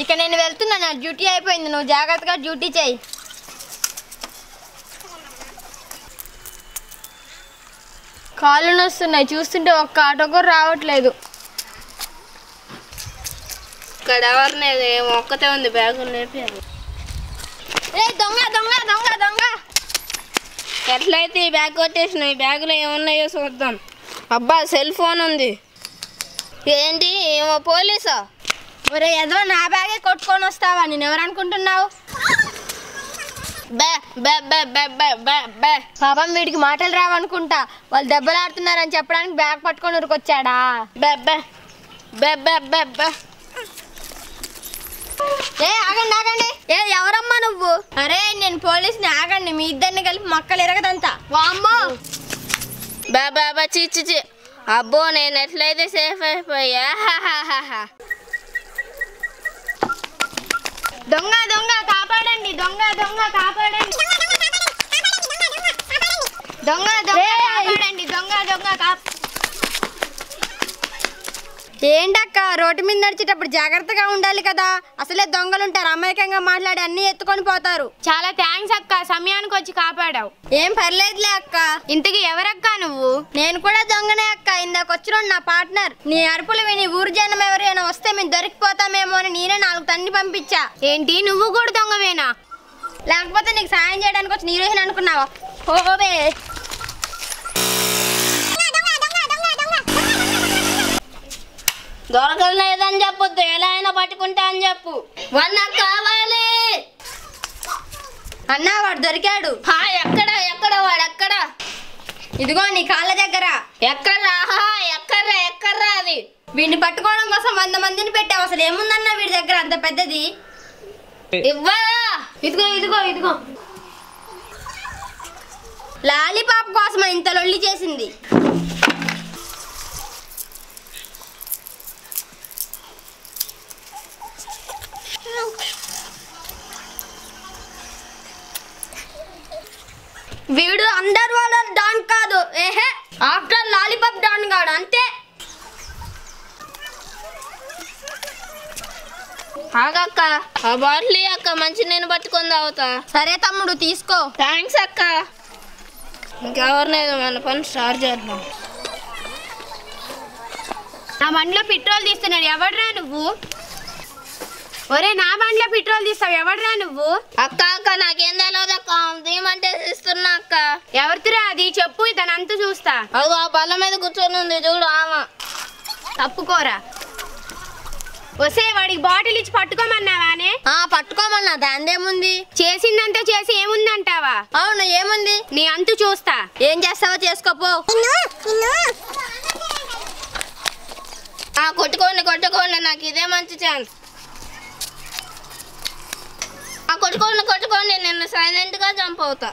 ఇక నేను వెళ్తున్నా, నా డ్యూటీ అయిపోయింది, నువ్వు జాగ్రత్తగా డ్యూటీ చేయి. కాళ్ళు నొస్తున్నాయి, చూస్తుంటే ఒక్క ఆటో కూడా రావట్లేదు. ఇక్కడ ఎవరినేది ఒక్కతే ఉంది, బ్యాగులు నేర్పారు. దొంగ దొంగ దొంగ దొంగ! ఎట్లయితే ఈ బ్యాగ్ కొట్టేసిన, ఈ బ్యాగులో ఏమున్నాయో చూద్దాం. అబ్బా సెల్ ఫోన్ ఉంది. ఏంటి ఏమో పోలీసా? ఒరే ఎదవ, నా బ్యాగే కొట్టుకొని వస్తావా? నేను ఎవరు అనుకుంటున్నావు? పాపం వీడికి మాటలు రావనుకుంటా, వాళ్ళు దెబ్బలాడుతున్నారని చెప్పడానికి బ్యాగ్ పట్టుకొని ఉరికొచ్చాడా? ఆగండి ఆగండి! ఎవరమ్మా నువ్వు? అరే నేను పోలీసుని, ఆగండి, మీ ఇద్దరిని కలిపి మక్కలు ఎరగదంతా. వామ్మో! బాబా చిచ్చి, అబ్బో నేను ఎట్లయితే సేఫ్ అయిపోయా. దొంగ దొంగ కాపాడండి, దొంగ దొంగ కాపాడండి, దొంగ దొంగ కాపాడండి, దొంగ దొంగ ఏంటక్క, రోడ్డు మీద నడిచేటప్పుడు జాగ్రత్తగా ఉండాలి కదా. అసలే దొంగలు ఉంటారు, అమాయకంగా మాట్లాడి అన్ని ఎత్తుకొని పోతారు. చాలా థ్యాంక్స్ అక్క, సమయానికి వచ్చి కాపాడావు. ఏం పర్లేదులే అక్క. ఇంతకీ ఎవరక్క నువ్వు? నేను కూడా దొంగనే అక్క, ఇందాక వచ్చిన నా పార్ట్నర్. నీ అరుపులు విని ఊరు జనం ఎవరైనా వస్తే మేము దొరికిపోతామేమో అని నేనే 4 తన్ని పంపించా. ఏంటి నువ్వు కూడా దొంగవేనా? లేకపోతే నీకు సాయం చేయడానికి వచ్చి నీరోహిన్ అనుకున్నావా? ఓవే! దొరకలేదని చెప్పొద్దు, ఎలా అయినా పట్టుకుంటా అని చెప్పు. నాకు కావాలి అన్నా, వాడు దొరికాడు. ఎక్కడ వాడు? ఎక్కడ? ఇదిగో నీ కాళ్ళ దగ్గర. ఎక్కడ్రా అది? వీడిని పట్టుకోవడం కోసం 100 మందిని పెట్టావు. అసలు ఏముందన్నా వీడి దగ్గర అంత పెద్దది? ఇవ్వరా? ఇదిగో ఇదిగో ఇదిగో. లాలీపాప్ కోసం ఇంత లొల్లి చేసింది. వీడు అందరు వాళ్ళ డాన్ కాదు, ఆఫ్టర్ లాలీపాప్ డాన్ కాడు అంతే. ఆగక్క, ఆ బాటిల్ అక్క, మంచి నేను పట్టుకొని తాగుతా. సరే తమ్ముడు, తీసుకో. థ్యాంక్స్ అక్క. ఇంకెవరినేదో మన పని స్టార్ట్ చేద్దాం. నా బండిలో పెట్రోల్ తీస్తున్నాడు, ఎవడ్రా నువ్వు? ఒరే, నా బండిలో పెట్రోల్ తీస్తావు, ఎవడ్రా నువ్వు? అక్క నాకేం తెలియదు అక్క, దీమంటే ఇస్తున్నా అక్క. ఎవరిదిరా అది? చెప్పు, దానంతా చూస్తా. అది ఆ బల్ల మీద కూర్చొని ఉంది చూడు, ఆమె. తప్పుకోరా. వసే, వాడికి బాటిల్ ఇచ్చి పట్టుకోమన్నావానే? పట్టుకోమన్నా, దాందేముంది? చేసిందంతా చేసి ఏముందంటావా? అవును, ఏముంది? నీ అంతు చూస్తా. ఏం చేస్తావో చేసుకోపో. కొట్టుకోండి, నాకు ఇదే మంచి ఛాన్స్. కొట్టుకోండి, నేను సైలెంట్ గా జంప్ అవుతా.